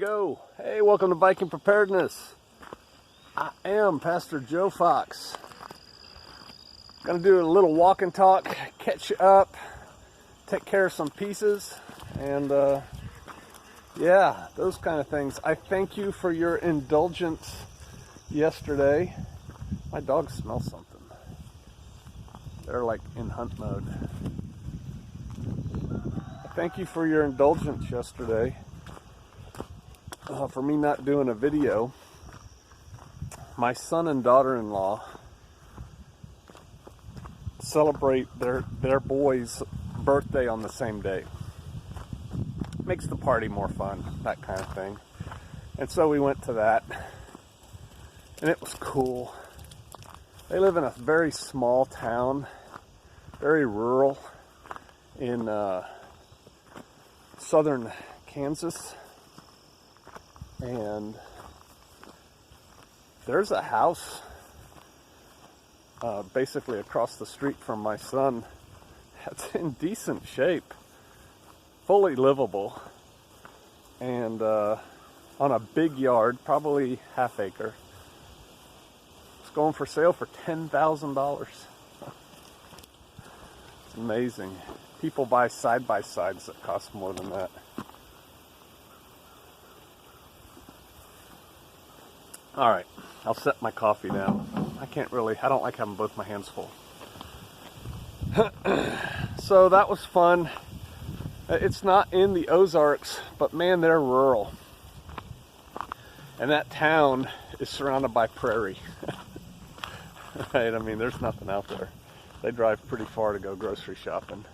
go. Hey, welcome to Biking Preparedness. I am Pastor Joe Fox. Gonna do a little walk and talk, catch you up, take care of some pieces, and yeah, those kind of things. I thank you for your indulgence yesterday. My dogs smell something. They're like in hunt mode. Thank you for your indulgence yesterday for me not doing a video. My son and daughter-in-law celebrate their boy's birthday on the same day. Makes the party more fun, that kind of thing. And so we went to that, and it was cool. They live in a very small town, very rural, in southern Kansas, and there's a house basically across the street from my son that's in decent shape, fully livable, and on a big yard, probably half acre. It's going for sale for $10,000. It's amazing. People buy side-by-sides that cost more than that. All right, I'll set my coffee down. I don't like having both my hands full. So that was fun. It's not in the Ozarks, but man, they're rural. And that town is surrounded by prairie. Right, I mean, there's nothing out there. They drive pretty far to go grocery shopping.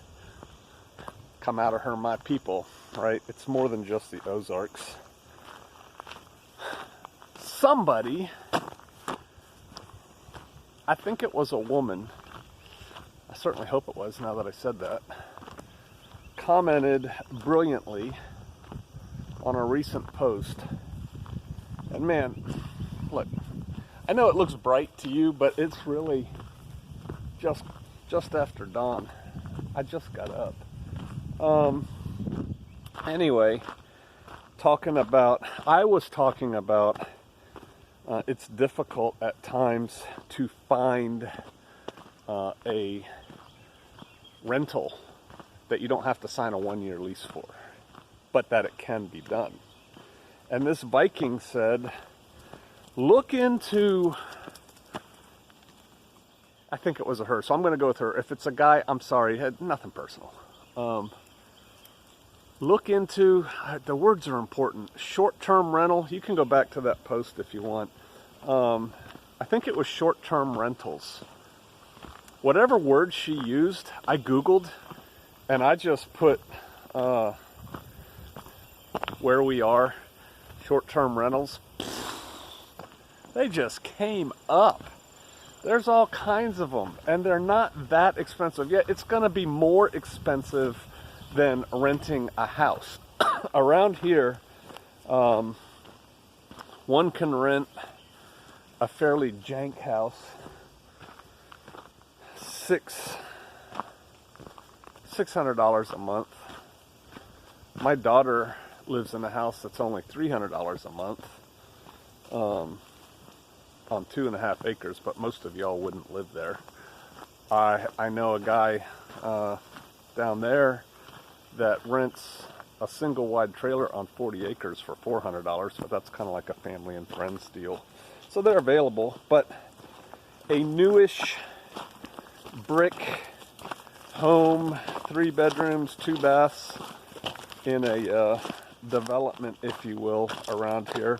Come out of her, my people, right? It's more than just the Ozarks. Somebody, I think it was a woman, I certainly hope it was now that I said that, commented brilliantly on a recent post. And man, look, I know it looks bright to you, but it's really just after dawn. I just got up. Anyway, I was talking about it's difficult at times to find a rental that you don't have to sign a 1-year lease for, but that it can be done. And this Viking said, look into, I think it was a her, so I'm going to go with her. If it's a guy, I'm sorry, nothing personal. Look into, the words are important, short-term rental. You can go back to that post if you want. I think it was short-term rentals. Whatever word she used, I Googled, and I just put where we are, short-term rentals. They just came up. There's all kinds of them, and they're not that expensive. Yet it's going to be more expensive than renting a house. Around here, one can rent a fairly jank house, $600 a month. My daughter lives in a house that's only $300 a month, on 2.5 acres, but most of y'all wouldn't live there. I know a guy down there that rents a single wide trailer on 40 acres for $400, but that's kind of like a family and friends deal. So they're available, but a newish brick home, 3 bedrooms, 2 baths in a development, if you will, around here,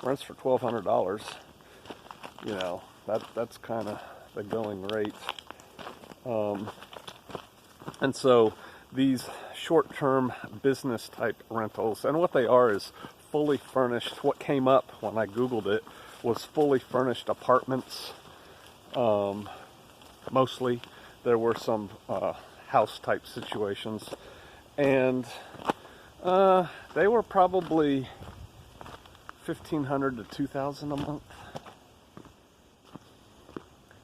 rents for $1,200. You know, that's kind of the going rate. And so these short-term business type rentals, and what they are is fully furnished. What came up when I Googled it was fully furnished apartments. Mostly there were some house type situations, and they were probably $1,500 to $2,000 a month.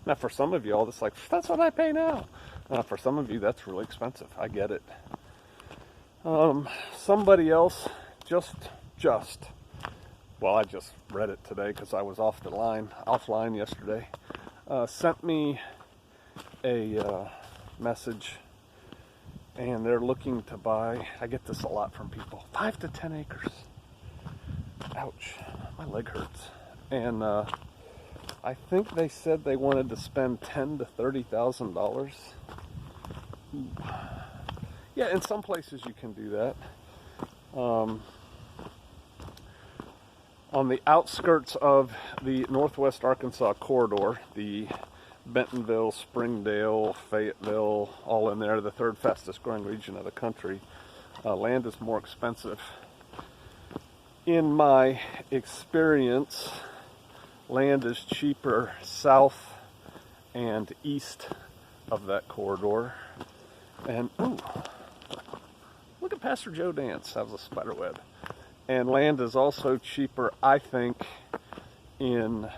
Now for some of y'all, it's like, that's what I pay now. For some of you, that's really expensive. I get it. Somebody else just well, I just read it today because I was offline yesterday, sent me a message, and they're looking to buy, I get this a lot from people, 5 to 10 acres. Ouch, my leg hurts. And I think they said they wanted to spend $10,000 to $30,000. Yeah, in some places you can do that. On the outskirts of the Northwest Arkansas corridor, the Bentonville, Springdale, Fayetteville, all in there, the third fastest growing region of the country, land is more expensive. In my experience, land is cheaper south and east of that corridor. And, ooh, look at Pastor Joe dance. That was a spider web. And land is also cheaper, I think, in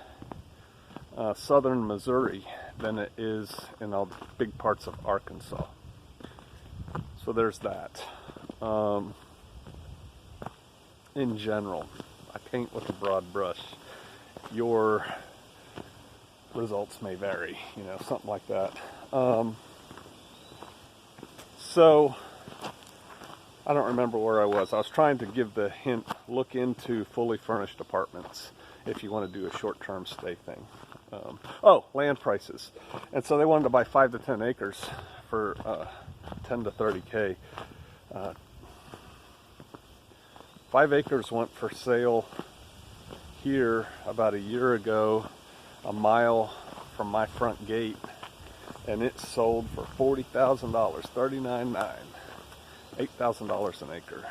southern Missouri than it is in all the big parts of Arkansas. So there's that. In general, I paint with a broad brush. Your results may vary, something like that. So I don't remember where I was. I was trying to give the hint, look into fully furnished apartments if you want to do a short-term stay thing. Land prices. And so they wanted to buy 5 to 10 acres for 10 to 30K. 5 acres went for sale here about a year ago, a mile from my front gate, and it sold for $40,000, $39,900, $8,000 an acre.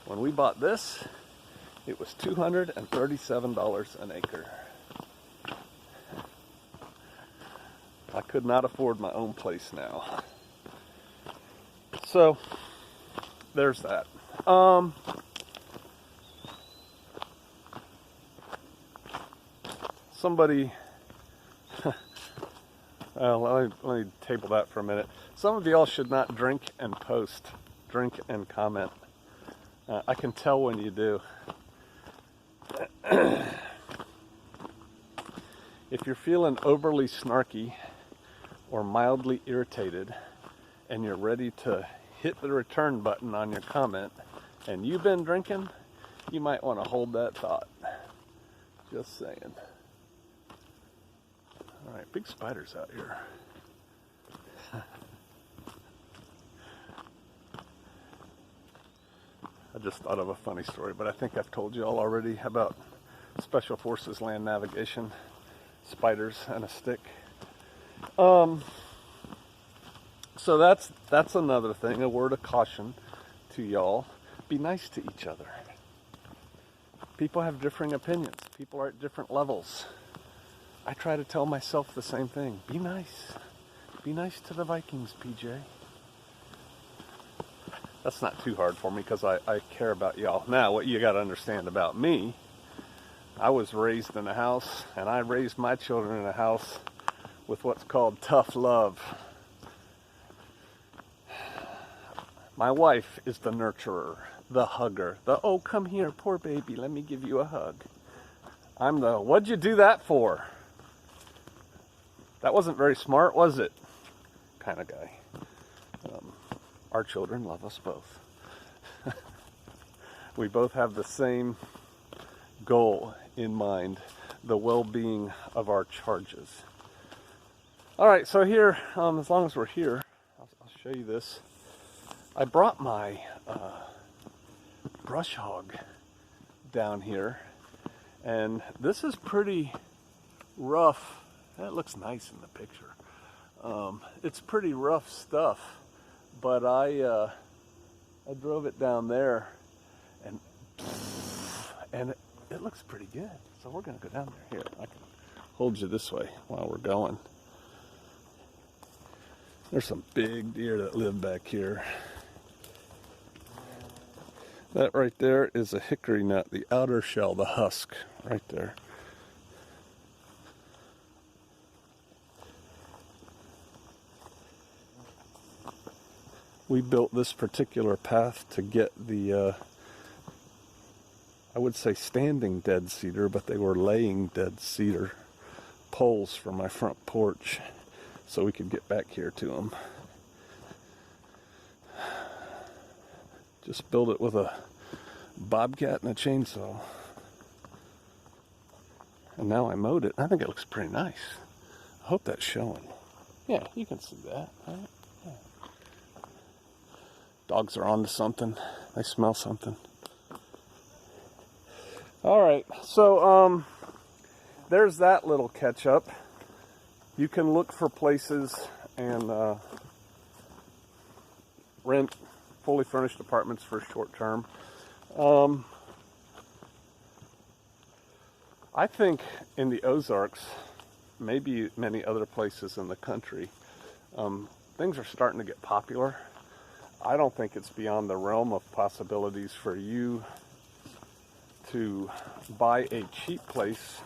When we bought this, it was $237 an acre. I could not afford my own place now. So, there's that. Somebody, well, let me table that for a minute. Some of y'all should not drink and post, drink and comment. I can tell when you do. If you're feeling overly snarky or mildly irritated and you're ready to hit the return button on your comment and you've been drinking, you might want to hold that thought. Just saying. All right, big spiders out here. I just thought of a funny story, but I think I've told you all already about Special Forces land navigation, spiders and a stick. So that's another thing, a word of caution to y'all. Be nice to each other. People have differing opinions. People are at different levels. I try to tell myself the same thing. Be nice. Be nice to the Vikings, PJ. That's not too hard for me because I care about y'all. Now, what you got to understand about me, I was raised in a house, and I raised my children in a house with what's called tough love. My wife is the nurturer, the hugger, oh, come here, poor baby, let me give you a hug. I'm the, what'd you do that for? That wasn't very smart, was it? Kind of guy. Our children love us both. We both have the same goal in mind, the well-being of our charges. All right, so here, as long as we're here, I'll show you this. I brought my brush hog down here, and this is pretty rough. That looks nice in the picture. It's pretty rough stuff, but I drove it down there, and it looks pretty good. So we're gonna go down there. Here, I can hold you this way while we're going. There's some big deer that live back here. That right there is a hickory nut, the outer shell, the husk, right there. We built this particular path to get the I would say standing dead cedar, but they were laying dead cedar poles for my front porch so we could get back here to them. Just build it with a bobcat and a chainsaw. And now I mowed it. I think it looks pretty nice. I hope that's showing. Yeah, you can see that, right? Yeah. Dogs are onto something. They smell something. All right, so there's that little catch up. You can look for places and rent fully furnished apartments for short term. I think in the Ozarks, maybe many other places in the country, things are starting to get popular. I don't think it's beyond the realm of possibilities for you to buy a cheap place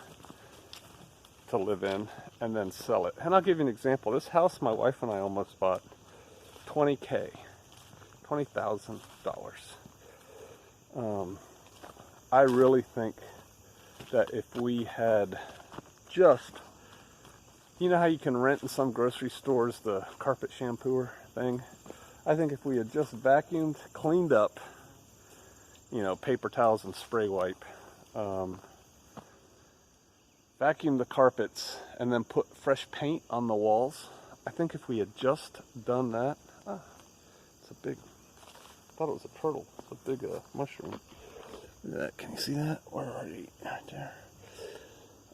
to live in and then sell it. And I'll give you an example. This house my wife and I almost bought, $20,000. I really think that if we had just, you know how you can rent in some grocery stores the carpet shampooer thing? I think if we had just vacuumed, cleaned up, you know, paper towels and spray wipe, vacuum the carpets, and then put fresh paint on the walls. I think if we had just done that, it's a big, I thought it was a turtle, it's a big mushroom. Look at that, can you see that? Where are you? Right there.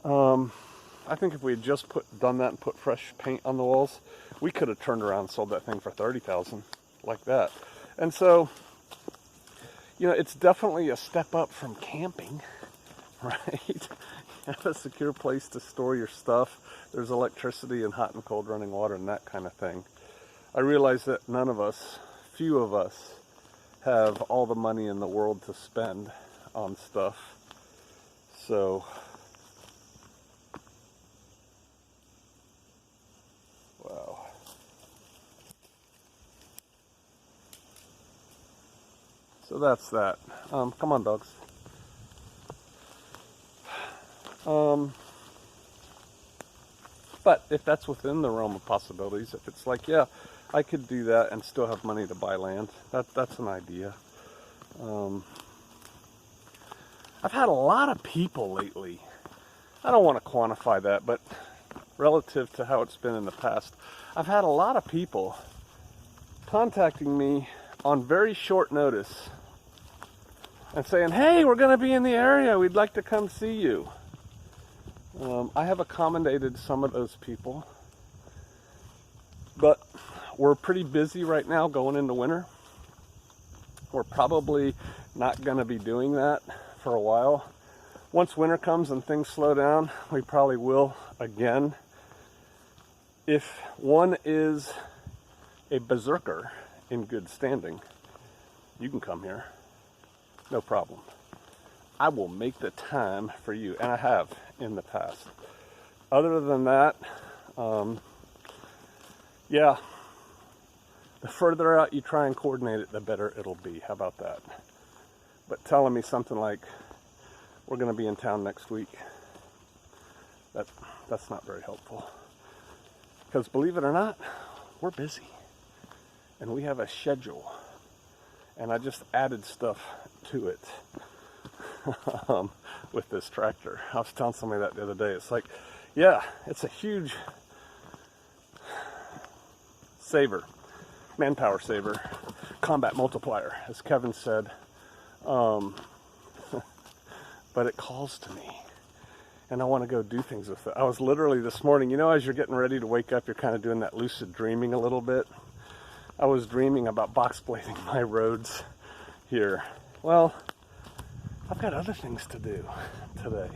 I think if we had just done that and put fresh paint on the walls, we could have turned around and sold that thing for $30,000 like that. And so, you know, it's definitely a step up from camping, right? You have a secure place to store your stuff. There's electricity and hot and cold running water and that kind of thing. I realize that none of us, few of us, have all the money in the world to spend on stuff. So, wow. So that's that. Come on, dogs. But if that's within the realm of possibilities, if it's like, yeah, I could do that and still have money to buy land, that's an idea. I've had a lot of people lately, I don't want to quantify that, but relative to how it's been in the past, I've had a lot of people contacting me on very short notice and saying, hey, we're going to be in the area, we'd like to come see you. I have accommodated some of those people, but we're pretty busy right now going into winter. We're probably not going to be doing that for a while. Once winter comes and things slow down, we probably will again. If one is a berserker in good standing, you can come here, no problem. I will make the time for you, and I have in the past. Other than that, yeah, the further out you try and coordinate it, the better it'll be. How about that? But telling me something like, we're going to be in town next week, that's not very helpful. Because believe it or not, we're busy. And we have a schedule. And I just added stuff to it. With this tractor. I was telling somebody that the other day. It's like, yeah, it's a huge saver, manpower saver, combat multiplier, as Kevin said. But it calls to me, and I want to go do things with it. I was literally this morning, you know, as you're getting ready to wake up, you're kind of doing that lucid dreaming a little bit. I was dreaming about box blading my roads here. Well, I've got other things to do today.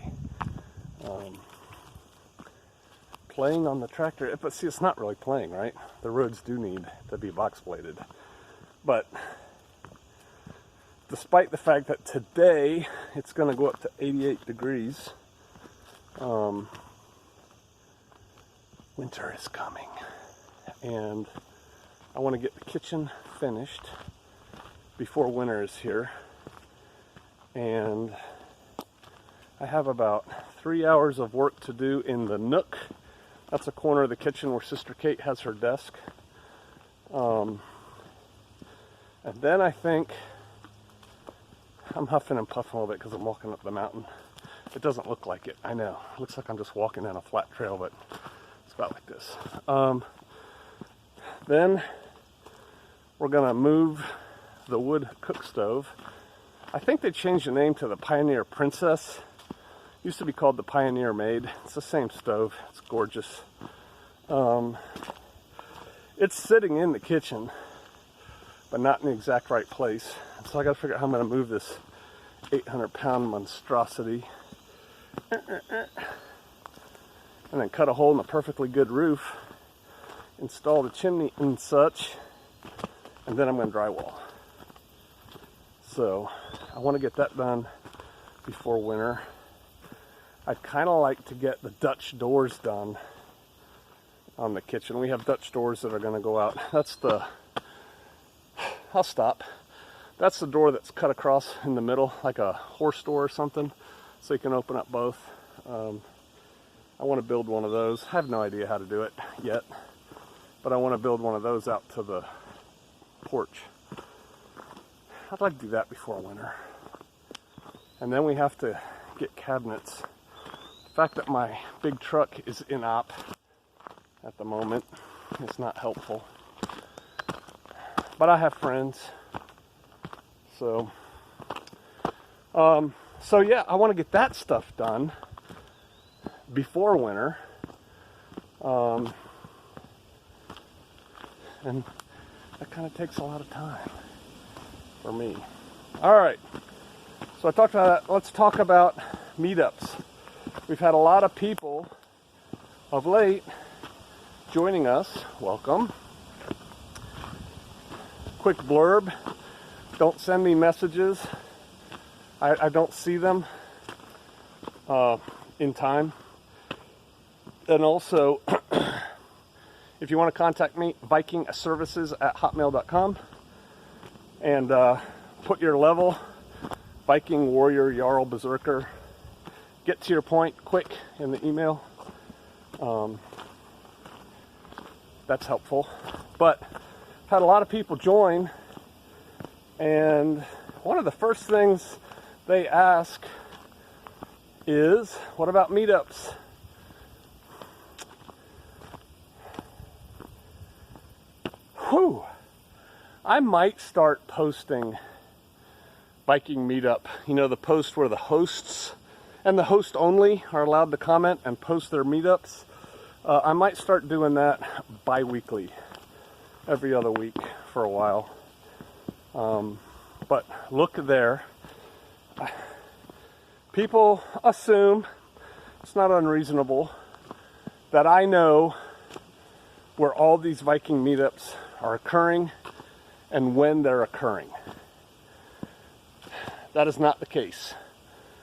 Playing on the tractor, but see, it's not really playing, right? The roads do need to be box bladed. But despite the fact that today it's going to go up to 88 degrees, winter is coming. And I want to get the kitchen finished before winter is here. And I have about 3 hours of work to do in the nook. That's a corner of the kitchen where Sister Kate has her desk. And then I think, I'm huffing and puffing a little bit because I'm walking up the mountain. It doesn't look like it, I know. It looks like I'm just walking down a flat trail, but it's about like this. Then we're gonna move the wood cook stove. I think they changed the name to the Pioneer Princess. Used to be called the Pioneer Maid. It's the same stove. It's gorgeous. It's sitting in the kitchen, but not in the exact right place. So I gotta figure out how I'm gonna move this 800-pound monstrosity. And then cut a hole in a perfectly good roof, install the chimney and such, and then I'm gonna drywall. So I want to get that done before winter. I'd kind of like to get the Dutch doors done on the kitchen. We have Dutch doors that are going to go out. That's the, I'll stop. That's the door that's cut across in the middle, like a horse door or something, so you can open up both. I want to build one of those. I have no idea how to do it yet, but I want to build one of those out to the porch. I'd like to do that before winter. And then we have to get cabinets. The fact that my big truck is in op at the moment is not helpful. But I have friends. So yeah, I want to get that stuff done before winter. And that kind of takes a lot of time for me. All right. So I talked about that. Let's talk about meetups. We've had a lot of people of late joining us. Welcome. Quick blurb. Don't send me messages. I don't see them in time. And also, if you want to contact me, vikingservices@hotmail.com, and put your level, Viking, Warrior, Jarl, Berserker. Get to your point quick in the email. That's helpful. But had a lot of people join, and one of the first things they ask is, what about meetups? Whew. I might start posting Viking meetup. You know, the post where the hosts and the host only are allowed to comment and post their meetups. I might start doing that bi-weekly, every other week for a while. But look there. People assume, it's not unreasonable, that I know where all these Viking meetups are occurring and when they're occurring. That is not the case.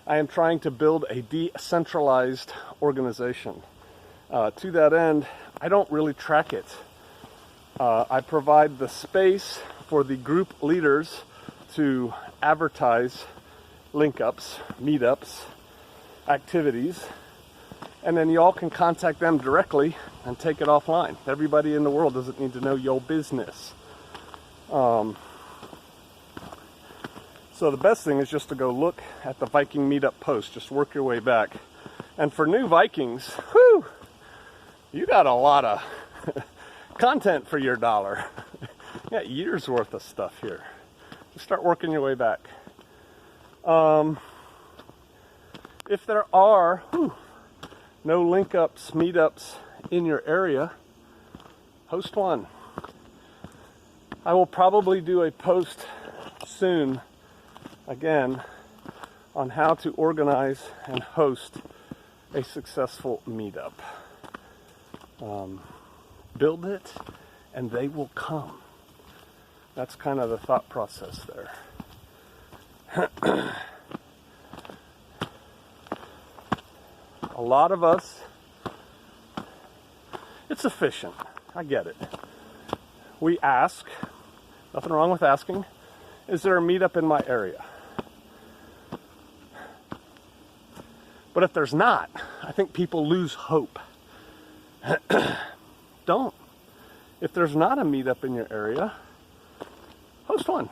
I am trying to build a decentralized organization. To that end, I don't really track it. I provide the space for the group leaders to advertise link-ups, meetups, activities, and then y'all can contact them directly and take it offline. Everybody in the world doesn't need to know your business. So the best thing is just to go look at the Viking meetup post. Just work your way back. And for new Vikings, whew, you got a lot of content for your dollar. You got years worth of stuff here. Just start working your way back. If there are no link ups, meetups in your area, host one. I will probably do a post soon again on how to organize and host a successful meetup. Build it and they will come. That's kind of the thought process there. A lot of us, it's efficient. I get it. We ask, nothing wrong with asking, is there a meetup in my area? But if there's not, I think people lose hope. Don't. If there's not a meetup in your area, host one.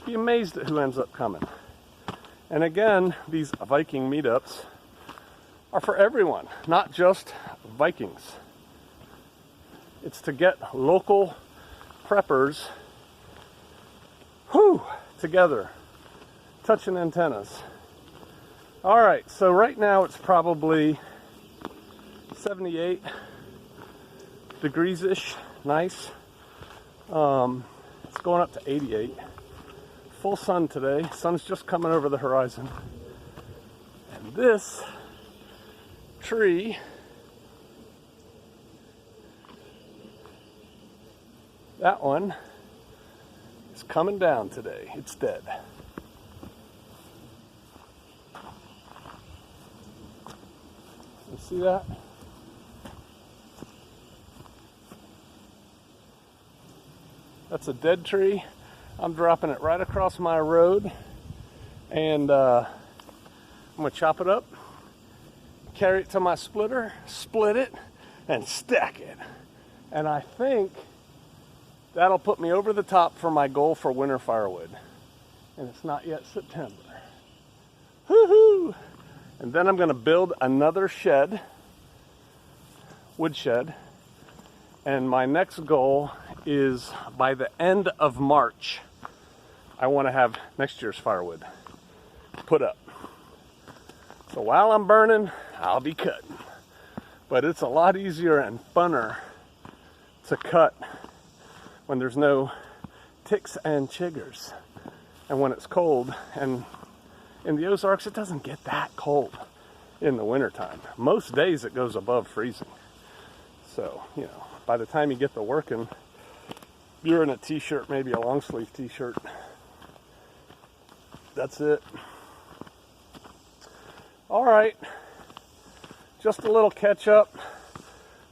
Be amazed at who ends up coming. And again, these Viking meetups are for everyone, not just Vikings. It's to get local preppers together, touching antennas. All right, so right now it's probably 78 degrees-ish, nice. It's going up to 88. Full sun today. Sun's just coming over the horizon. And this tree that one is coming down today. It's dead. You see that? That's a dead tree. I'm dropping it right across my road, and I'm gonna chop it up, carry it to my splitter, split it, and stack it. And I think that'll put me over the top for my goal for winter firewood. And it's not yet September. Woohoo! And then I'm gonna build another shed, wood shed. And my next goal is by the end of March, I want to have next year's firewood put up. So while I'm burning, I'll be cutting. But it's a lot easier and funner to cut when there's no ticks and chiggers. And when it's cold, and in the Ozarks, it doesn't get that cold in the wintertime. Most days it goes above freezing. So, you know, by the time you get to working, you're in a t-shirt, maybe a long sleeve t-shirt. That's it. All right. Just a little catch up,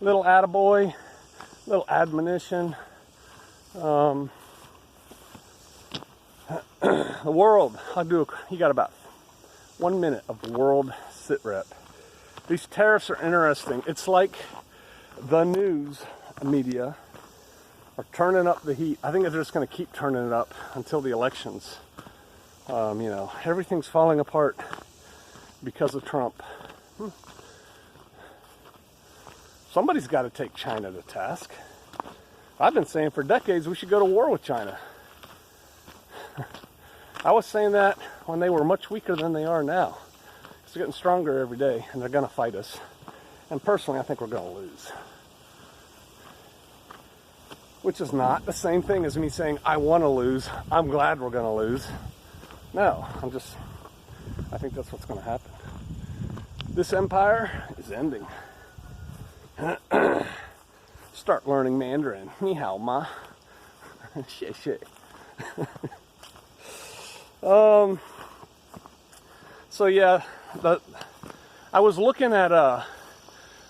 little attaboy, little admonition. The world, you got about 1 minute of world sit rep. These tariffs are interesting. It's like the news media are turning up the heat. I think they're just going to keep turning it up until the elections. You know, everything's falling apart because of Trump. Somebody's got to take China to task. I've been saying for decades we should go to war with China. I was saying that when they were much weaker than they are now. It's getting stronger every day, and they're going to fight us. And personally, I think we're going to lose. Which is not the same thing as me saying, I want to lose. I'm glad we're going to lose. No, I think that's what's going to happen. This empire is ending. Start learning Mandarin. Ni hao ma. Shit, shit. So yeah, I was looking at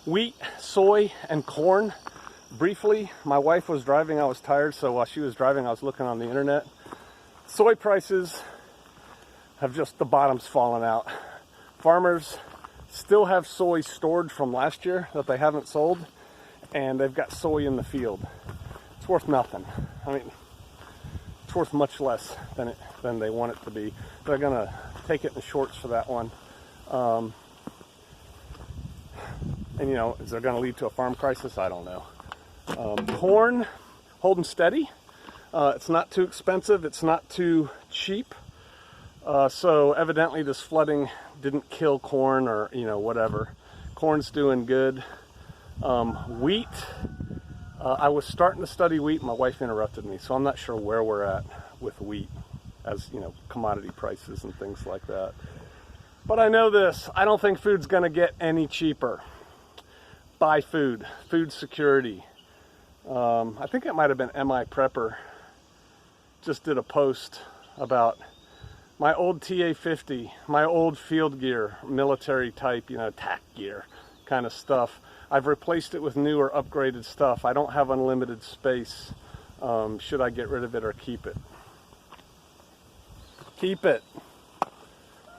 wheat, soy, and corn briefly. My wife was driving, I was tired, so while she was driving, I was looking on the internet. Soy prices have just, the bottom's fallen out. Farmers still have soy stored from last year that they haven't sold, and they've got soy in the field. It's worth nothing. I mean, it's worth much less than they want it to be. They're gonna take it in shorts for that one. And you know, is there gonna lead to a farm crisis? I don't know. Corn, holding steady. It's not too expensive. It's not too cheap. So evidently this flooding didn't kill corn, or, you know, whatever. Corn's doing good. Wheat, I was starting to study wheat. My wife interrupted me, so I'm not sure where we're at with wheat, as, you know, commodity prices and things like that. But I know this, I don't think food's gonna get any cheaper. Buy food, food security. I think it might have been MI Prepper just did a post about my old TA-50, my old field gear, military type, you know, tack gear kind of stuff. I've replaced it with newer, upgraded stuff. I don't have unlimited space. Should I get rid of it or keep it? Keep it.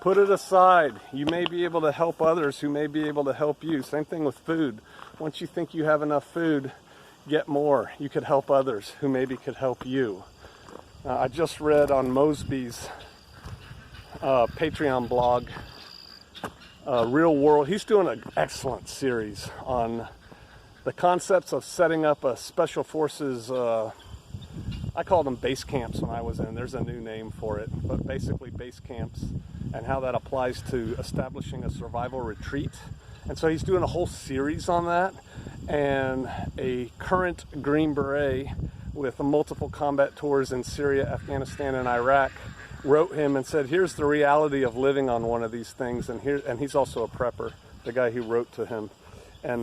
Put it aside. You may be able to help others who may be able to help you. Same thing with food. Once you think you have enough food, get more. You could help others who maybe could help you. I just read on Mosby's Patreon blog, Real World. He's doing an excellent series on the concepts of setting up a special forces, I called them base camps when I was in. There's a new name for it, but basically base camps, and how that applies to establishing a survival retreat. And so he's doing a whole series on that. And a current Green Beret with multiple combat tours in Syria, Afghanistan, and Iraq wrote him and said, here's the reality of living on one of these things. And he's also a prepper, the guy who wrote to him. And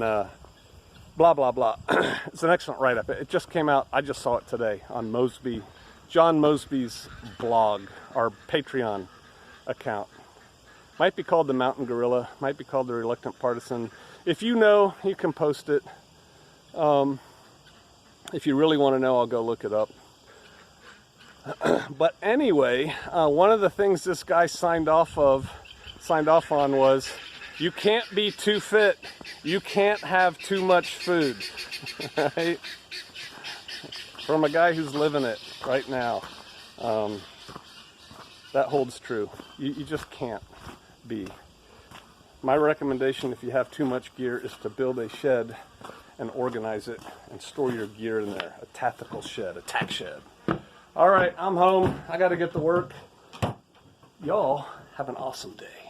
blah, blah, blah. It's an excellent write-up. It just came out. I just saw it today on Mosby, John Mosby's blog, our Patreon account. Might be called the Mountain Gorilla, might be called the Reluctant Partisan. If you know, you can post it. If you really want to know, I'll go look it up. But anyway, one of the things this guy signed off on was, you can't be too fit. You can't have too much food. Right? From a guy who's living it right now. That holds true. You just can't be. My recommendation, if you have too much gear, is to build a shed and organize it and store your gear in there. A tactical shed, a tack shed. All right, I'm home. I got to get to work. Y'all have an awesome day.